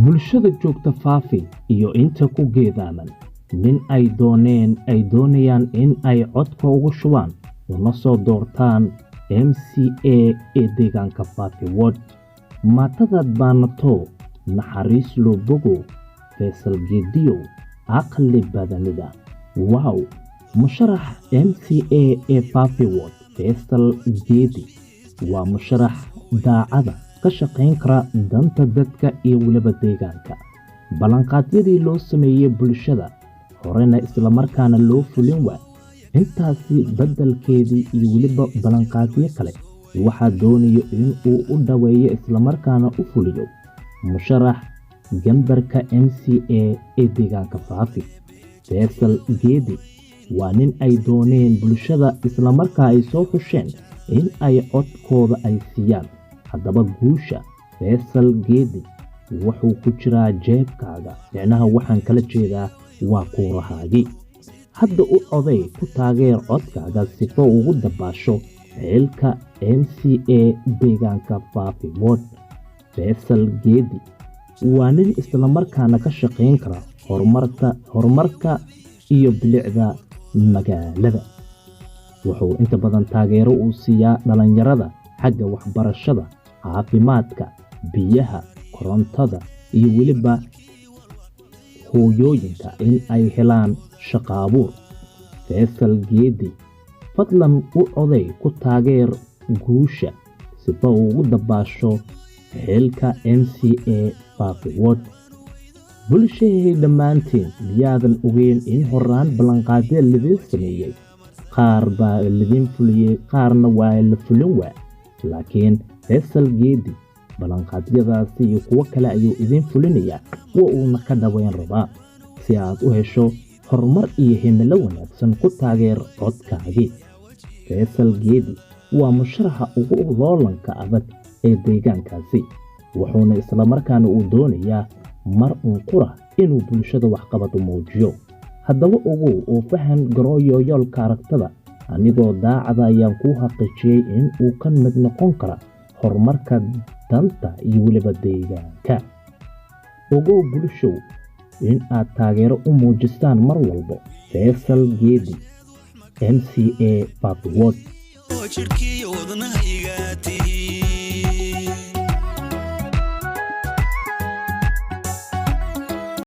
bulshada joogta faafi iyo inta ku geedaaman nin ay doonayaan in ay codka ugu shubaan una soo doortaan MCA ee deegaanka Faafi Ward. Maatadaad baanato naxariis loo bogo Faisal Geediyo aqli badanida. Wow, musharax MCA ee Faafi Ward Faisal Geedi waa musharax daacada ka shaqayn kara danta dadka iyo waliba deegaanka. Balanqaadyadii loo sameeyay bulshada horena isla markaana loo fulin waa intaasi badalkeedii iyo waliba balanqaadyo kale waxa doonayo in uu u dhaweeyo isla markaana u fuliyo musharax gambarka MCA ee deegaanka Faafi. Faisal Geedi waa nin ay dooneen bulshada isla markaa ay soo xusheen in ay codkooda ay siiyaan. haddaba guusha Faisal Geedi wuxuu ku jiraa jeebkaaga. macnaha waxaan kala jeedaa waa kuurahaagi. hadda u coday ku taageer codkaaga sifo ugu dabaasho xilka MCA deegaanka Faafi Ward. Faisal Geedi waa nin isla markaana ka shaqayn kara horumarka iyo bilicda magaalada. wuxuu inta badan taageero u siiyaa dhalinyarada xagga waxbarashada, caafimaadka, biyaha, korontada iyo waliba hooyooyinka in ay helaan shaqo abuur. Faisal Geedi fadlan u coday ku taageer guusha sifa ugu dabaasho xilka MCA Faafi Ward. bulshada dhammaantiin miyaadan ogeyn in horaan balanqaadyo lidin sameeyay qaar baa lidin fuliyay qaarna waa la fulin waa. laakiin Faisal Geedi balanqaadyadaasi iyo kuwa kale ayuu idin fulinayaa uuna ka dhaweyn rabaa. si aad u hesho horumar iyo himilo wanaagsan ku taageer codkaagi. Faisal Geedi waa musharaxa ugu loolanka adag ee deegaankaasi, wuxuuna isla markaana uu doonayaa mar qura inuu bulshada waxqabad u muujiyo. haddaba ogow oo fahan garooyo yoolka aragtada anigoo daacada ayaan ku xaqiijiyay in uu ka mid noqon kara horumarka danta iyo waliba deegaanka. ogow bulshow in aad taageero u muujistaan mar walba Faisal Geedi MCA Faafi Ward.